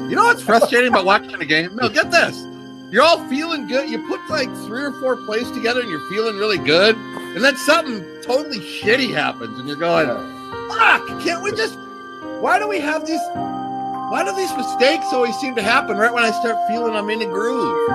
You know what's frustrating about watching a game? No, get this. You're all feeling good. You put like 3 or 4 plays together and you're feeling really good. And then something totally shitty happens and you're going, fuck, can't we just, why do these mistakes always seem to happen right when I start feeling I'm in a groove?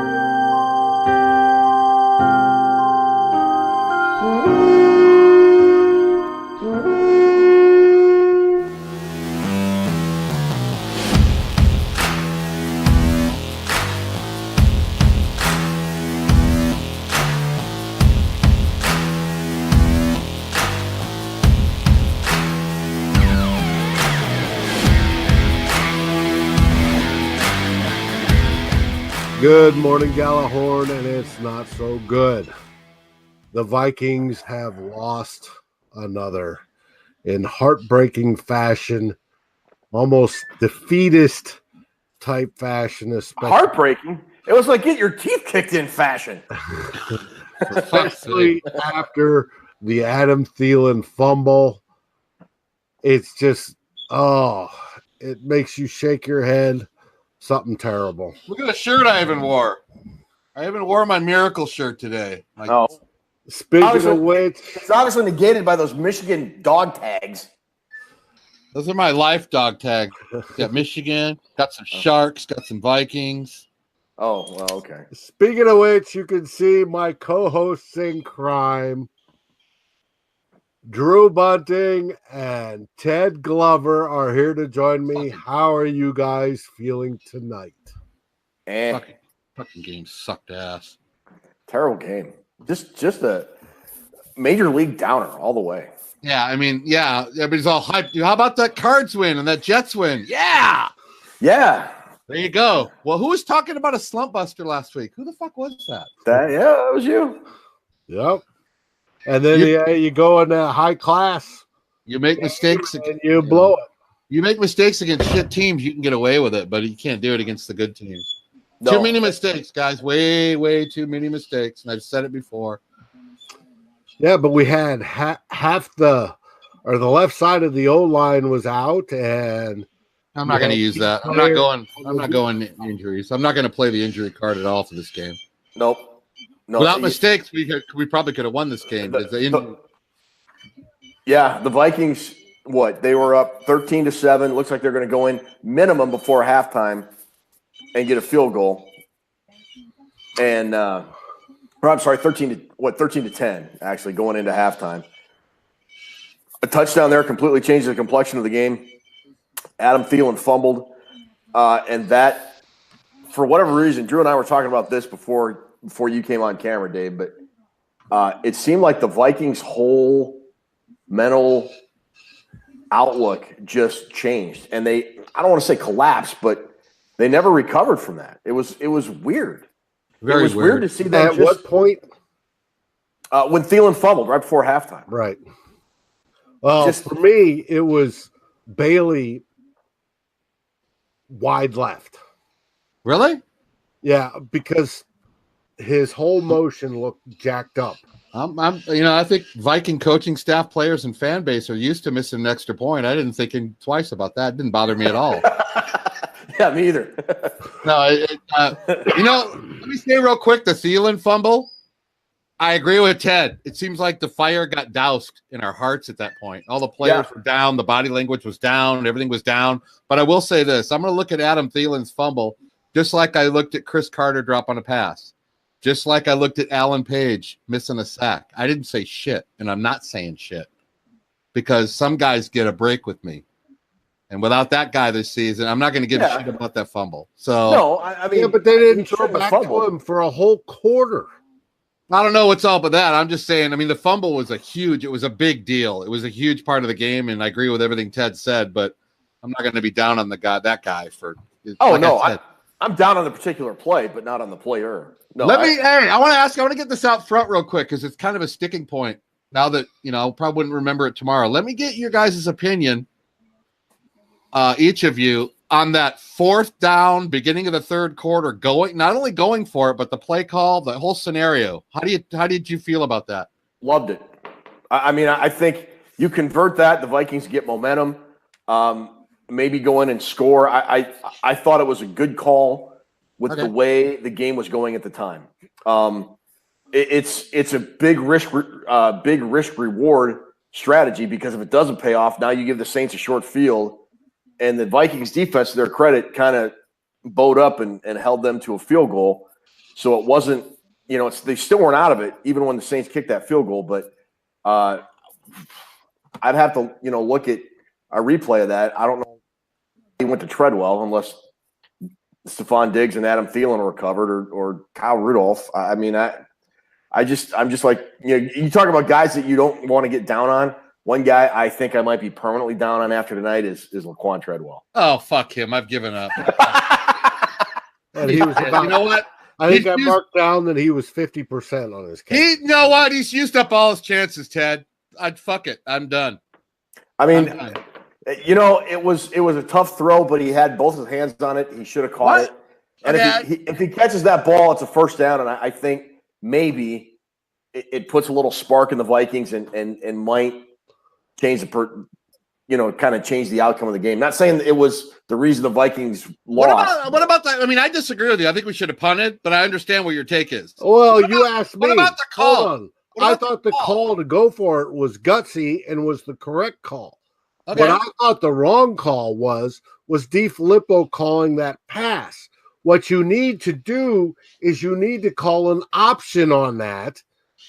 Good morning, Gjallarhorn, and it's not so good. The Vikings have lost another in heartbreaking fashion, almost defeatist type fashion. Heartbreaking? It was like get your teeth kicked in fashion. Especially after the Adam Thielen fumble. It's just, it makes you shake your head. Something terrible. Look at the shirt I even wore. I even wore my Miracle shirt today. Speaking of which, it's obviously negated by those Michigan dog tags. Those are my life dog tags. Got Michigan, got some Sharks, got some Vikings. Oh, well, okay. Speaking of which, you can see my co-hosts in crime, Drew Bunting and Ted Glover, are here to join me. How are you guys feeling tonight? Fucking game sucked ass. Terrible game. Just a major league downer all the way. Yeah, I mean, yeah, everybody's all hyped. How about that Cards win and that Jets win? Yeah. Yeah. There you go. Well, who was talking about a slump buster last week? Who the fuck was that? That was you. Yep. And then you go in that high class. You make mistakes and you blow it. You make mistakes against shit teams, you can get away with it, but you can't do it against the good teams. No. Too many mistakes, guys. Way, way too many mistakes. And I've said it before. Yeah, but we had half the left side of the O-line was out, and I'm not going to use that. I'm not going injuries. I'm not going to play the injury card at all for this game. Nope. No, without mistakes, we probably could have won this game. The Vikings, they were up 13-7. Looks like they're going to go in minimum before halftime and get a field goal. And I'm sorry, 13-10 actually going into halftime. A touchdown there completely changed the complexion of the game. Adam Thielen fumbled, and that, for whatever reason, Drew and I were talking about this before you came on camera, Dave, but it seemed like the Vikings' whole mental outlook just changed. And I don't want to say collapsed, but they never recovered from that. It was weird. Very weird to see that. At what point? When Thielen fumbled right before halftime. Right. Well, for me, it was Bailey wide left. Really? Yeah, because his whole motion looked jacked up. I think Viking coaching staff, players, and fan base are used to missing an extra point. I didn't think twice about that. It didn't bother me at all. Yeah, me either. No, let me say real quick, the Thielen fumble, I agree with Ted. It seems like the fire got doused in our hearts at that point. All the players were down. The body language was down. Everything was down. But I will say this. I'm going to look at Adam Thielen's fumble just like I looked at Chris Carter drop on a pass. Just like I looked at Alan Page missing a sack. I didn't say shit, and I'm not saying shit because some guys get a break with me. And without that guy this season, I'm not going to give a shit about that fumble. So no, I mean, but they didn't throw back to him for a whole quarter. I don't know what's up with that. I'm just saying, I mean, the fumble was it was a big deal. It was a huge part of the game, and I agree with everything Ted said, but I'm not going to be down on that guy for. Oh, no, I'm down on the particular play, but not on the player. No, I want to get this out front real quick because it's kind of a sticking point now that, probably wouldn't remember it tomorrow. Let me get your guys' opinion, each of you, on that fourth down, beginning of the third quarter, not only going for it, but the play call, the whole scenario. How did you feel about that? Loved it. I mean, I think you convert that, the Vikings get momentum. maybe go in and score. I thought it was a good call with the way the game was going at the time. It's a big risk reward strategy, because if it doesn't pay off, now you give the Saints a short field, and the Vikings defense, to their credit, kind of bowed up and held them to a field goal. So it wasn't, they still weren't out of it even when the Saints kicked that field goal. But I'd have to, look at a replay of that. I don't know if he went to Treadwell unless Stefon Diggs and Adam Thielen were covered, or Kyle Rudolph. I'm just like, you talk about guys that you don't want to get down on. One guy I think I might be permanently down on after tonight is Laquan Treadwell. Oh, fuck him. I've given up. And he was about, you know what? I think I marked down that he was 50% on his catch. You know what? He's used up all his chances, Ted. Fuck it. I'm done. I mean, it was a tough throw, but he had both his hands on it. He should have caught it. And if he catches that ball, it's a first down. And I think maybe it puts a little spark in the Vikings and might change kind of change the outcome of the game. Not saying that it was the reason the Vikings lost. What about that? I mean, I disagree with you. I think we should have punted, but I understand what your take is. Well, you asked me. What about the call? Hold on. I thought the call to go for it was gutsy and was the correct call. Okay. What I thought the wrong call was DeFilippo calling that pass. What you need to do is you need to call an option on that,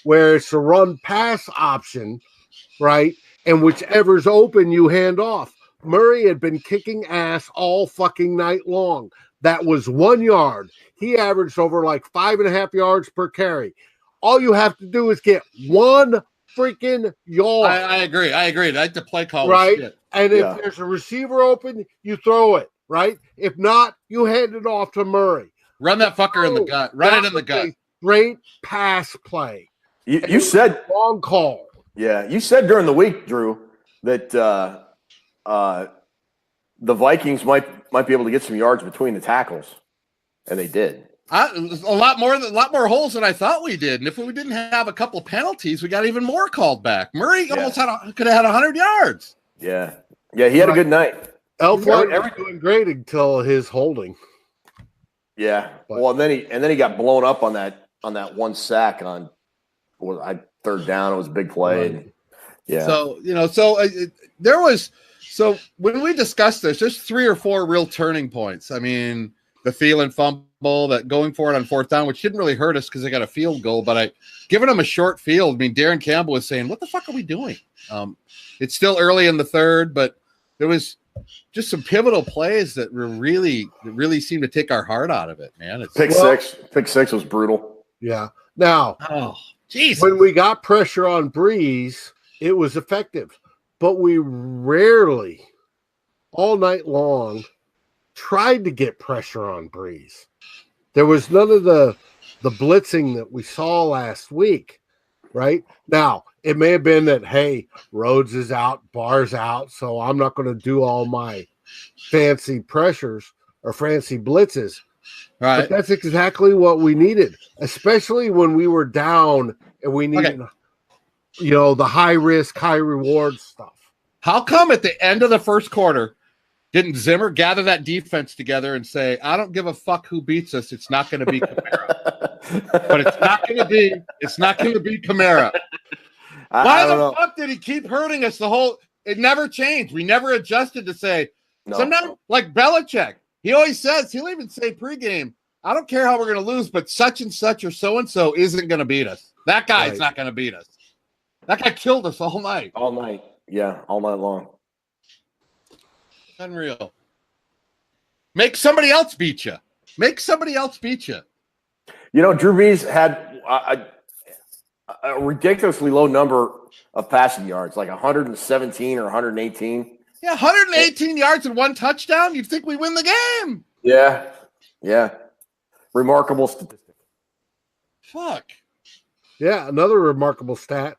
where it's a run pass option, right? And whichever's open, you hand off. Murray had been kicking ass all fucking night long. That was 1 yard. He averaged over like 5.5 yards per carry. All you have to do is get 1 freaking yard. I agree. I like the play call. Right? And if there's a receiver open, you throw it, right? If not, you hand it off to Murray. Run that fucker in the gut. Run it in the gut. Great pass play. You said wrong call. Yeah, you said during the week, Drew, that the Vikings might be able to get some yards between the tackles, and they did. A lot more holes than I thought we did. And if we didn't have a couple penalties, we got even more called back. Murray almost could have had 100 yards. Yeah, he had a good night. Elflein was doing great until his holding. Yeah, well, and then he got blown up on that one sack on third down. It was a big play. Right. Yeah. So when we discussed this, there's 3 or 4 real turning points. I mean, the Thielen fumble, that going for it on 4th down, which didn't really hurt us because they got a field goal, but giving them a short field. I mean, Darren Campbell was saying, "What the fuck are we doing?" It's still early in the third, but there was just some pivotal plays that really seemed to take our heart out of it, man. Pick six was brutal. Yeah. Now, when we got pressure on Brees, it was effective, but we rarely, all night long, tried to get pressure on Brees. There was none of the blitzing that we saw last week, right? Now, it may have been that, hey, Rhodes is out, Barr's out, so I'm not going to do all my fancy pressures or fancy blitzes. Right. But that's exactly what we needed, especially when we were down and we needed, the high risk, high reward stuff. How come at the end of the first quarter didn't Zimmer gather that defense together and say, "I don't give a fuck who beats us. It's not going to be Kamara, but it's not going to be Kamara." Why the fuck did he keep hurting us it never changed. We never adjusted to say, sometimes like Belichick, he always says, he'll even say pregame, "I don't care how we're going to lose, but such and such or so-and-so isn't going to beat us. That guy's not going to beat us." That guy killed us all night. All night. Yeah, all night long. Unreal. Make somebody else beat you. Drew Brees had a ridiculously low number of passing yards, like 117 or 118. Yeah, 118 yards and 1 touchdown. You'd think we win the game. Yeah. Remarkable statistic. Fuck. Yeah, another remarkable stat.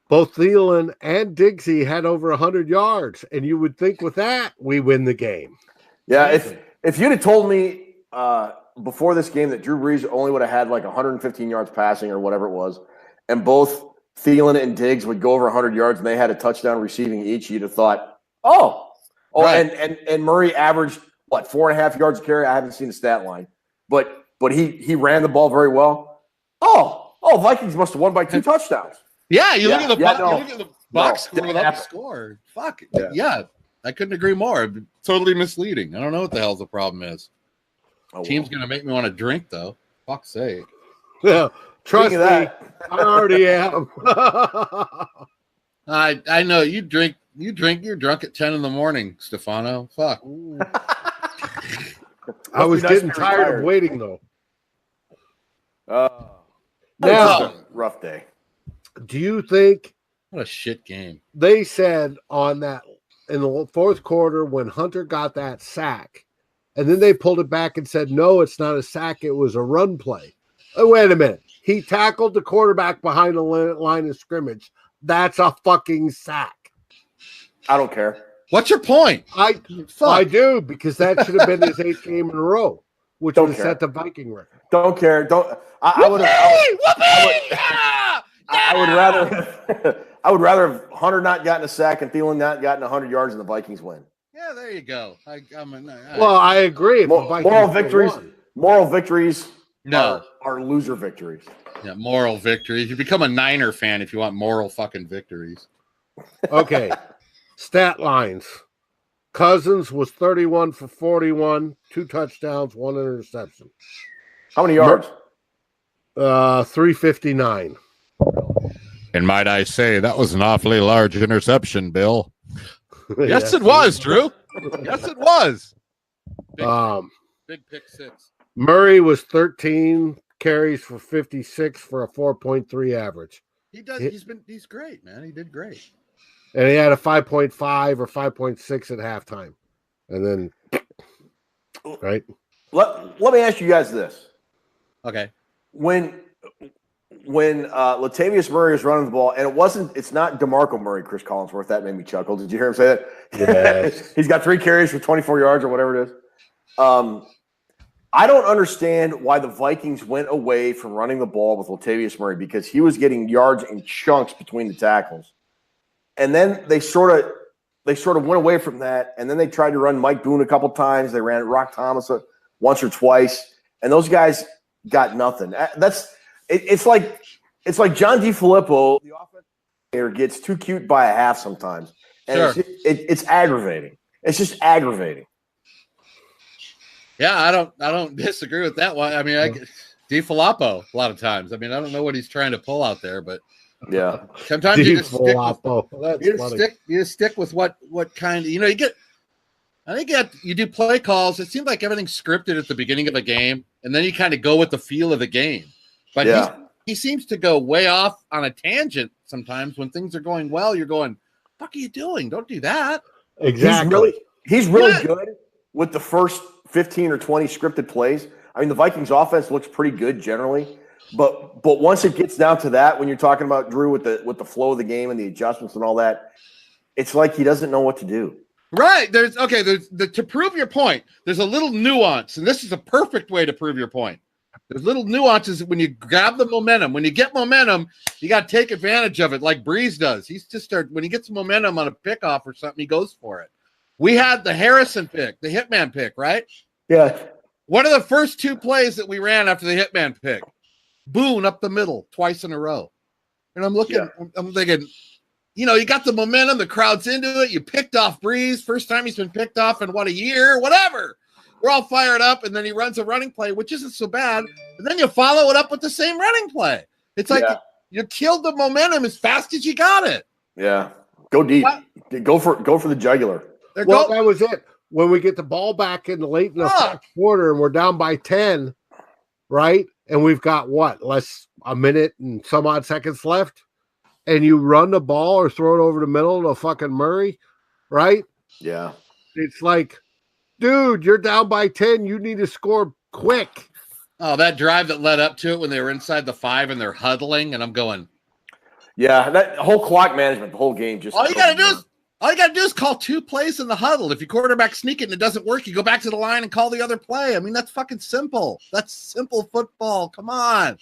Both Thielen and Diggsy had over 100 yards, and you would think with that we win the game. Yeah, if you'd have told me before this game that Drew Brees only would have had like 115 yards passing or whatever it was, and both Thielen and Diggs would go over 100 yards and they had a touchdown receiving each, you'd have thought, Oh, right. and Murray averaged what 4.5 yards a carry. I haven't seen the stat line, but he ran the ball very well. Oh, Vikings must have won by 2 touchdowns. Yeah, you look at the box score without the score. Fuck yeah. I couldn't agree more. Totally misleading. I don't know what the hell the problem is. Team's gonna make me want to drink though. Fuck's sake. Yeah, trust me, I already am. I know you drink. You're drunk at 10 in the morning, Stefano. Fuck. I was getting tired of waiting though. Now, rough day. Do you think? What a shit game. They said on that in the fourth quarter when Hunter got that sack, and then they pulled it back and said, no, it's not a sack. It was a run play. Oh, wait a minute. He tackled the quarterback behind the line of scrimmage. That's a fucking sack. I don't care. What's your point? I do, because that should have been his 8th game in a row, which would have set the Viking record. Don't care. I would rather have Hunter not gotten a sack and Thielen not gotten 100 yards and the Vikings win. Yeah, there you go. I agree. Moral victories are loser victories. Yeah, moral victories. You become a Niner fan if you want moral fucking victories. Okay. Stat lines. Cousins was 31 for 41, 2 touchdowns, 1 interception. How many yards? 359. And might I say, that was an awfully large interception, Bill. Yes, it was, Drew. Yes, it was. Big pick 6. Murray was 13 carries for 56 for a 4.3 average. He's great, man. He did great. And he had a 5.5 or 5.6 at halftime. And then, right? Let me ask you guys this. Okay. When Latavius Murray is running the ball, and it's not DeMarco Murray, Chris Collinsworth, that made me chuckle. Did you hear him say that? Yes. He's got 3 carries for 24 yards or whatever it is. I don't understand why the Vikings went away from running the ball with Latavius Murray, because he was getting yards in chunks between the tackles. And then they sort of went away from that, and then they tried to run Mike Boone a couple times. They ran Rock Thomas once or twice, and those guys got nothing. It's like John DeFilippo, the offensive gets too cute by a half sometimes, and it's aggravating. It's just aggravating. Yeah, I don't disagree with that one. I mean, DeFilippo a lot of times. I mean, I don't know what he's trying to pull out there, but yeah, sometimes you just stick with what kind of, you get. I think you do play calls. It seems like everything's scripted at the beginning of a game, and then you kind of go with the feel of the game. But he seems to go way off on a tangent sometimes when things are going well. You're going, "What are you doing? Don't do that." Exactly. He's really good with the first 15 or 20 scripted plays. I mean, the Vikings offense looks pretty good generally, but once it gets down to that, when you're talking about Drew with the flow of the game and the adjustments and all that, it's like he doesn't know what to do. Right. There's to prove your point, there's a little nuance, and this is a perfect way to prove your point. There's little nuances when you grab the momentum. When you get momentum, you got to take advantage of it like Brees does. When he gets momentum on a pickoff or something, he goes for it. We had the Harrison pick, the Hitman pick, right? Yeah. One of the first 2 plays that we ran after the Hitman pick, Boone up the middle twice in a row. And I'm thinking, you got the momentum, the crowd's into it. You picked off Brees, first time he's been picked off in a year, whatever. We're all fired up, and then he runs a running play, which isn't so bad. And then you follow it up with the same running play. It's like you killed the momentum as fast as you got it. Yeah. Go deep. Go for the jugular. That was it. When we get the ball back in late in the fourth quarter and we're down by 10, right? And we've got a minute and some odd seconds left, and you run the ball or throw it over the middle to fucking Murray, right? Yeah. It's like, dude, you're down by 10. You need to score quick. Oh, that drive that led up to it when they were inside the 5 and they're huddling, and I'm going. Yeah, that whole clock management, the whole game just. All you got to do is call 2 plays in the huddle. If your quarterback sneak it and it doesn't work, you go back to the line and call the other play. I mean, that's fucking simple. That's simple football. Come on.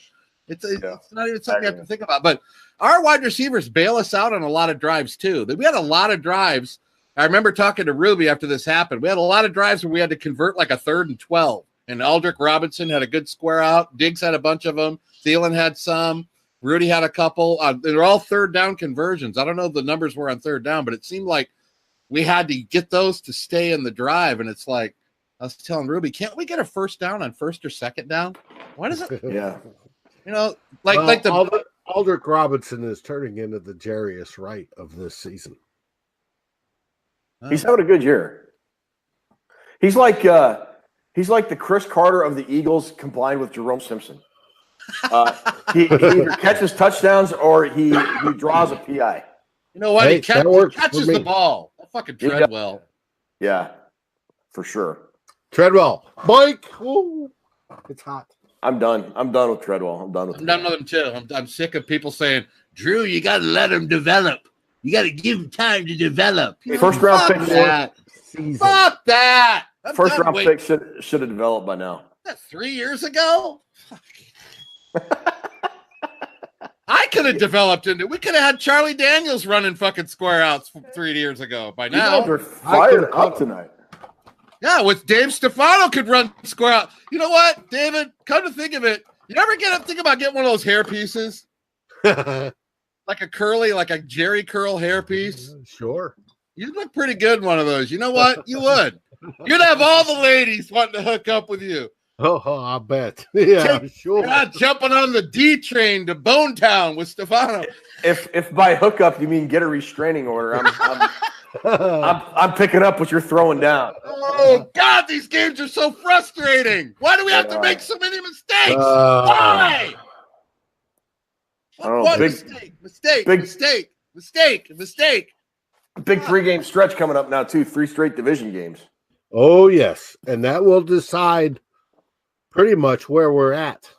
It's not even something you have to think about. But our wide receivers bail us out on a lot of drives too. We had a lot of drives I remember talking to Ruby after this happened. We had a lot of drives where we had to convert like a 3rd and 12. And Aldrick Robinson had a good square out. Diggs had a bunch of them. Thielen had some. Rudy had a couple. They're all 3rd down conversions. I don't know if the numbers were on 3rd down, but it seemed like we had to get those to stay in the drive. And it's like, I was telling Ruby, can't we get a 1st down on 1st or 2nd down? Why does it? Yeah. You know, like the Aldrick Robinson is turning into the Jarius Wright of this season. He's having a good year. He's like the Chris Carter of the Eagles combined with Jerome Simpson. He either catches touchdowns or he draws a PI. You know what? Hey, he catches the ball. That fucking Treadwell. Yeah, for sure. Treadwell. Mike. Ooh, it's hot. I'm done. I'm done with Treadwell. I'm done with him too. I'm sick of people saying, Drew, you got to let him develop. You got to give him time to develop. First round pick. Fuck that. First round pick should have developed by now. That 3 years ago? I could have developed into. We could have had Charlie Daniels running fucking square outs 3 years ago. By now, you guys are fired up tonight. Yeah, with Dave Stefano could run square out. You know what, David? Come to think of it, you ever think about getting one of those hair pieces, like a curly, like a Jerry curl hair piece? Sure. You'd look pretty good in one of those. You know what? You would. You'd have all the ladies wanting to hook up with you. Oh, I bet. Yeah, sure. You're not jumping on the D train to Bone Town with Stefano. If by hookup you mean get a restraining order, I'm picking up what you're throwing down. Oh God, these games are so frustrating. Why do we have to make so many mistakes? Why? I don't know. What mistake. Big 3-game stretch coming up now too. 3 straight division games. Oh yes, and that will decide pretty much where we're at.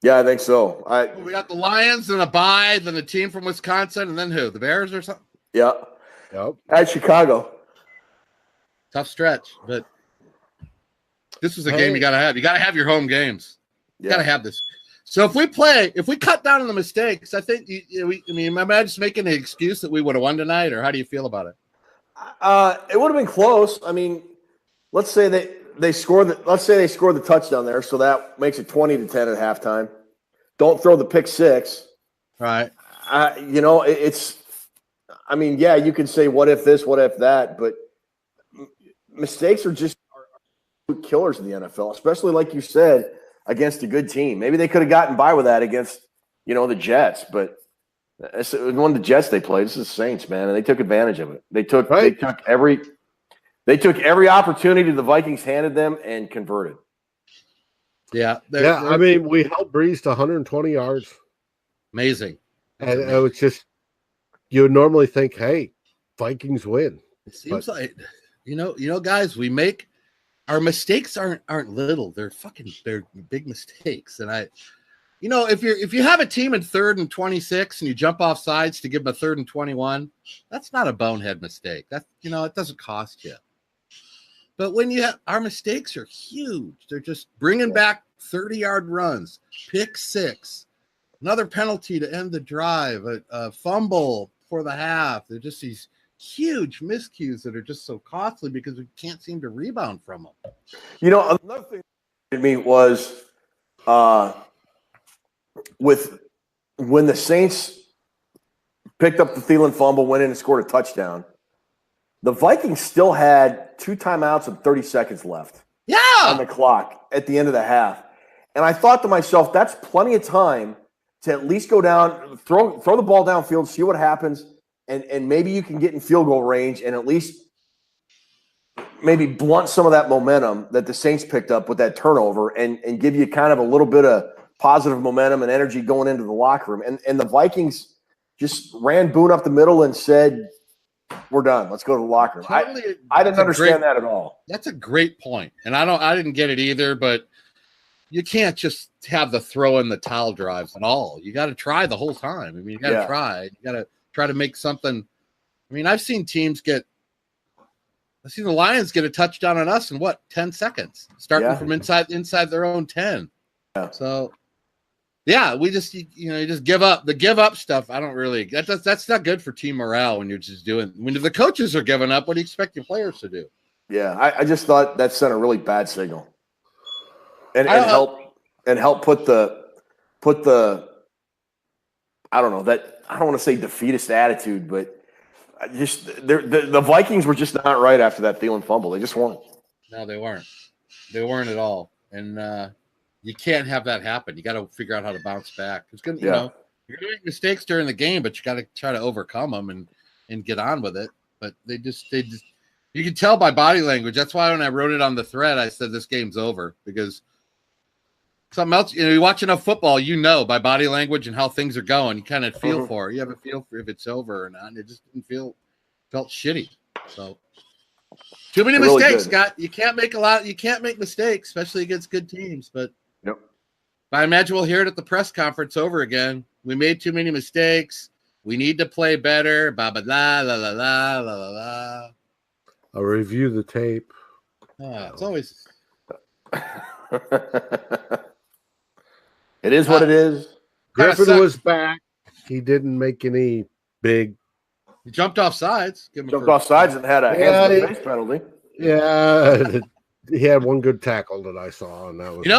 Yeah, I think so. We got the Lions and a bye, then a team from Wisconsin, and then who? The Bears or something? Yeah. Yep. At Chicago. Tough stretch, but this is a game you got to have. You got to have your home games. You got to have this. So if we cut down on the mistakes, I think am I just making an excuse that we would have won tonight, or how do you feel about it? It would have been close. I mean, let's say they score the touchdown there, so that makes it 20-10 at halftime. Don't throw the pick 6. Right. It's. I mean, yeah, you can say what if this, what if that, but mistakes are just killers in the NFL, especially like you said against a good team. Maybe they could have gotten by with that against the Jets, but it's one of the Jets they played. This is the Saints, man, and they took advantage of it. They took every opportunity the Vikings handed them and converted. Yeah. I mean, we held Brees to 120 yards. Amazing. And it was just, you would normally think, hey, Vikings win. It seems like, guys, we make our mistakes aren't little. They're big mistakes. And if you have a team in 3rd and 26 and you jump off sides to give them a 3rd and 21, that's not a bonehead mistake. That it doesn't cost you. But when our mistakes are huge. They're just bringing back 30-yard runs, pick 6, another penalty to end the drive, a fumble for the half. They're just these huge miscues that are just so costly because we can't seem to rebound from them. Another thing to me was when the Saints picked up the Thielen fumble, went in and scored a touchdown, the Vikings still had 2 timeouts and 30 seconds left on the clock at the end of the half. And I thought to myself, that's plenty of time to at least go down, throw the ball downfield, see what happens, and maybe you can get in field goal range and at least maybe blunt some of that momentum that the Saints picked up with that turnover and give you kind of a little bit of positive momentum and energy going into the locker room. And the Vikings just ran Boone up the middle and said, we're done. Let's go to the locker room. I didn't understand that at all. That's a great point. And I didn't get it either, but you can't just have the throw in the towel drives and all. You got to try the whole time. I mean, you got to try. You got to try to make something. I mean, I've seen the Lions get a touchdown on us in 10 seconds, starting from inside their own 10. Yeah. So Yeah, we just you just give up. The give up stuff, I don't really. That's not good for team morale when you're just doing. When the coaches are giving up, what do you expect your players to do? Yeah, I just thought that sent a really bad signal, and help put the I don't know that I don't want to say defeatist attitude, but just the Vikings were just not right after that Thielen fumble. They just weren't. No, they weren't. They weren't at all, and you can't have that happen. You got to figure out how to bounce back. It's gonna, you're gonna make mistakes during the game, but you got to try to overcome them and get on with it. But they just you can tell by body language. That's why when I wrote it on the thread, I said this game's over because something else. You watch enough football, by body language and how things are going. You kind of feel for it. You have a feel for if it's over or not. And it just felt shitty. So too many mistakes, Scott. You can't make You can't make mistakes, especially against good teams. But I imagine we'll hear it at the press conference over again. We made too many mistakes. We need to play better. Blah blah blah la la la la la la. I'll review the tape. It's always. It is what it is. Griffin was back. He didn't make any big. He jumped off sides. Jumped off sides and had a hands-on face penalty. Yeah, he had one good tackle that I saw, and that was. He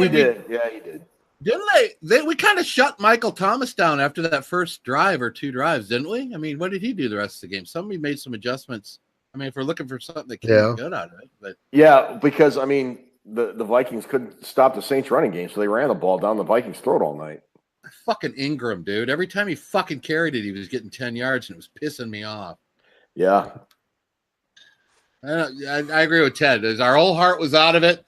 did. Yeah, he did. Didn't we kind of shut Michael Thomas down after that first drive or two drives, didn't we? I mean, what did he do the rest of the game? Somebody made some adjustments. I mean, if we're looking for something that can be good out of it, but because I mean. The Vikings couldn't stop the Saints running game, so they ran the ball down the Vikings' throat all night. Fucking Ingram, dude. Every time he fucking carried it, he was getting 10 yards, and it was pissing me off. Yeah. I agree with Ted. Our whole heart was out of it,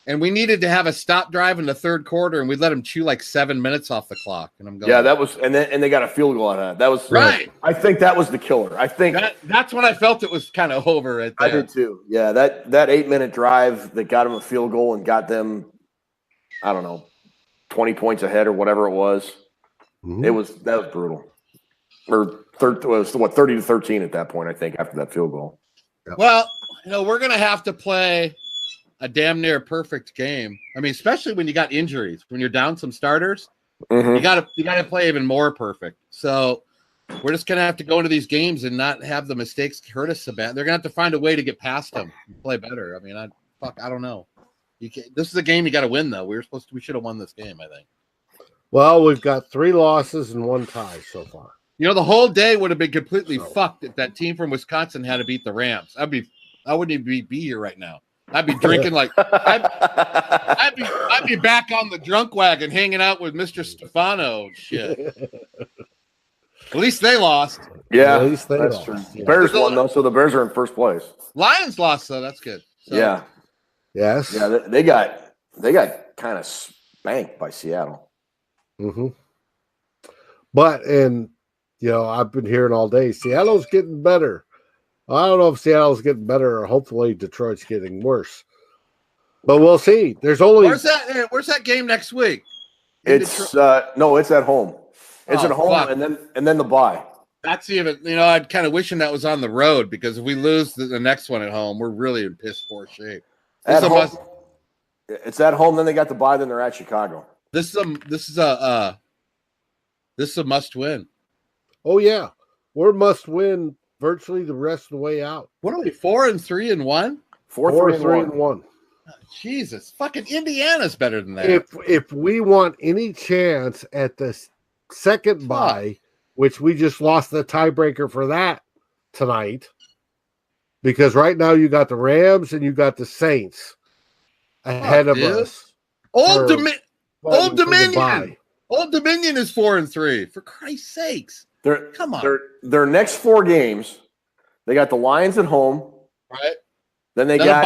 and we needed to have a stop drive in the third quarter, and we let him chew like 7 minutes off the clock. And I'm going, that was, and they got a field goal out of that. That was right. I think that was the killer. I think that's when I felt it was kind of over right there. I did too. Yeah, that 8-minute drive that got them a field goal and got them, I don't know, 20 points ahead or whatever it was. Mm-hmm. That was brutal. Or 30-13 at that point, I think, after that field goal. Yep. Well, we're gonna have to play a damn near perfect game. I mean, especially when you got injuries, when you're down some starters, you gotta play even more perfect. So we're just gonna have to go into these games and not have the mistakes hurt us so bad. They're gonna have to find a way to get past them and play better. I mean, I don't know. This is a game you got to win, though. We should have won this game, I think. Well, we've got 3 losses and 1 tie so far. The whole day would have been completely fucked if that team from Wisconsin had to beat the Rams. I wouldn't even be here right now. I'd be drinking like I'd be back on the drunk wagon hanging out with Mr. Stefano and shit. At least they lost. Yeah, at least that's lost. true. Yeah. Bears won though, so the Bears are in first place. Lions lost though. That's good. So, yeah. Yes. Yeah, they got kind of spanked by Seattle. Mm-hmm. But I've been hearing all day, Seattle's getting better. I don't know if Seattle's getting better or hopefully Detroit's getting worse. But we'll see. There's only Where's that game next week? It's it's at home. It's at home fuck. and then the bye. That's even I'd kind of wishing that was on the road because if we lose the next one at home, we're really in piss poor shape. It's at home, then they got the bye, then they're at Chicago. This is a must win. Oh yeah. We're must win virtually the rest of the way out. What are we, 4-3-1? 4-3-1. Oh, Jesus, fucking Indiana's better than that. If we want any chance at the second bye, which we just lost the tiebreaker for that tonight, because right now you got the Rams and you got the Saints ahead of us. Old Dominion. Old Dominion is 4-3. For Christ's sakes. Come on. Their next 4 games, they got the Lions at home. Right. Then they got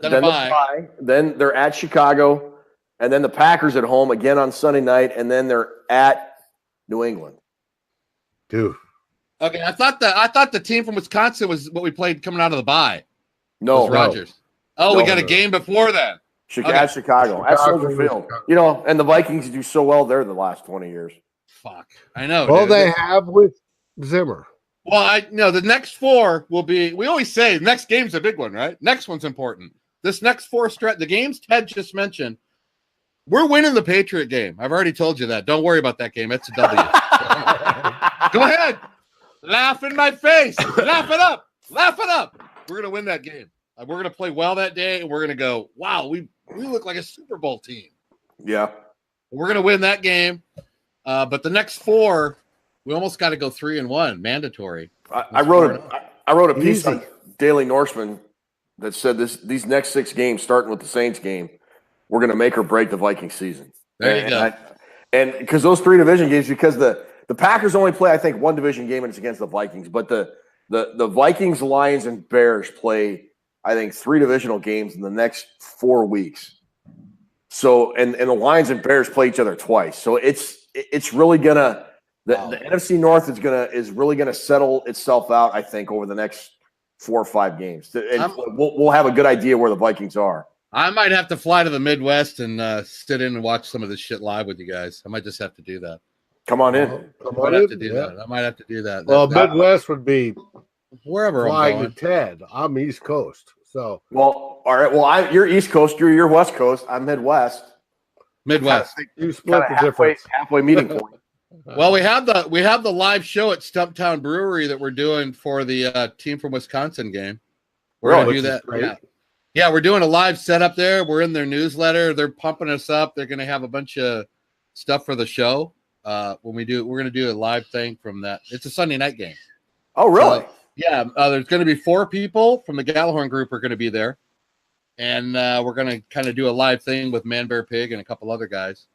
a bye. Then they're at Chicago. And then the Packers at home again on Sunday night. And then they're at New England. Dude. Okay, I thought the team from Wisconsin was what we played coming out of the bye. No. Rogers. Oh, we got a game before that. At Chicago. At Soldier Field. And the Vikings do so well there the last 20 years. Fuck. I know. Well, dude. They have with Zimmer. Well, the next 4 will be, we always say the next game's a big one, right? Next one's important. This next 4 stretch, the games Ted just mentioned, We're winning the Patriot game. I've already told you that. Don't worry about that game. It's a W. Go ahead. Laugh in my face. Laugh it up. Laugh it up. We're going to win that game. We're going to play well that day, and we're going to go, wow, we look like a Super Bowl team. Yeah. We're going to win that game. But the next 4, we almost got to go 3-1, mandatory. I wrote a piece on Daily Norseman that said these next 6 games, starting with the Saints game, we're going to make or break the Viking season. There you go. And because those 3 division games, because the Packers only play, I think, 1 division game, and it's against the Vikings. But the Vikings, Lions, and Bears play, I think, 3 divisional games in the next 4 weeks. So and the Lions and Bears play each other twice. So it's really gonna the NFC North is really gonna settle itself out, I think, over the next 4 or 5 games. And we'll have a good idea where the Vikings are. I might have to fly to the Midwest and sit in and watch some of this shit live with you guys. I might just have to do that. Come on in. I might have to do that. Well, Midwest would be wherever flying I'm going. to Ted. I'm East Coast. So all right. Well, you're East Coast. You're West Coast. I'm Midwest. You split the difference. Halfway meeting point. Well, we have the live show at Stumptown Brewery that we're doing for the team from Wisconsin game. We're gonna do that. Yeah, we're doing a live setup there. We're in their newsletter. They're pumping us up. They're gonna have a bunch of stuff for the show. We're gonna do a live thing from that. It's a Sunday night game. Oh, really? Yeah, there's going to be 4 people from the Gjallarhorn group are going to be there, and we're going to kind of do a live thing with Man Bear Pig and a couple other guys.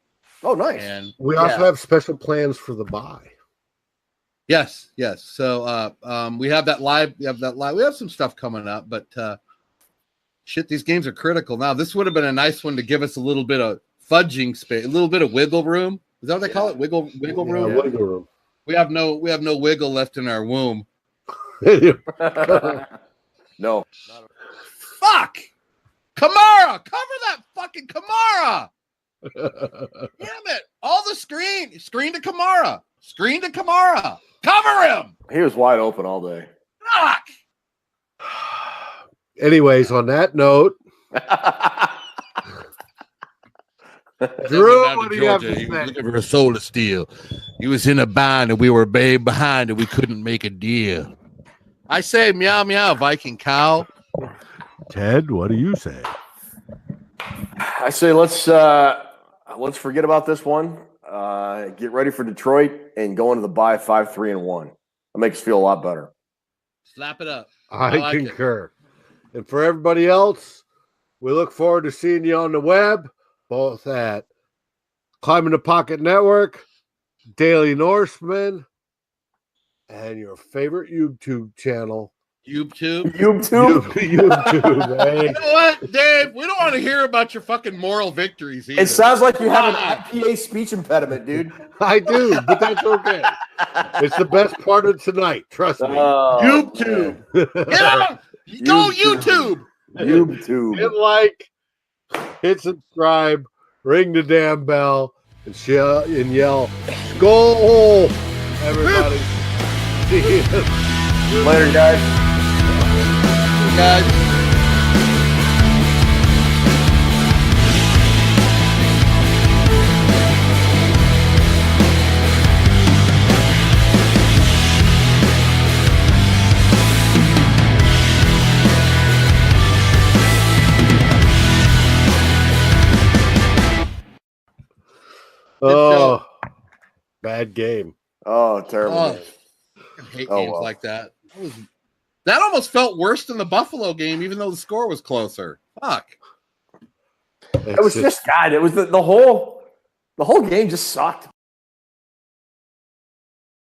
Oh, nice! And we also have special plans for the bye. Yes. So we have that live. We have some stuff coming up, but shit, these games are critical now. This would have been a nice one to give us a little bit of fudging space, a little bit of wiggle room. Is that what they call it? Wiggle room. Yeah, wiggle room. We have no wiggle left in our womb. No. Fuck! Kamara! Cover that fucking Kamara! Damn it! All the screen to Kamara! Screen to Kamara! Cover him! He was wide open all day. Fuck! Anyways, on that note, Drew, what do you have to say? He was looking for a soul to steal. He was in a bind and we were babe behind and we couldn't make a deal. I say meow meow, Viking cow. Ted, what do you say? I say let's forget about this one. Get ready for Detroit and go into the bye 5-3-1. That makes us feel a lot better. Slap it up. I like concur. It. And for everybody else, we look forward to seeing you on the web, both at Climbing the Pocket Network, Daily Norseman, and your favorite YouTube channel. YouTube. Hey. You know what, Dave? We don't want to hear about your fucking moral victories either. It sounds like you have an IPA speech impediment, dude. I do, but that's okay. It's the best part of tonight. Trust me. YouTube. Go YouTube. YouTube. Hit like, hit subscribe, ring the damn bell, and yell, "Skol!" Everybody. See you later, guys. Oh, bad game. Oh, terrible. I hate games like that. That almost felt worse than the Buffalo game, even though the score was closer. Fuck. It was just God. It was the whole game just sucked.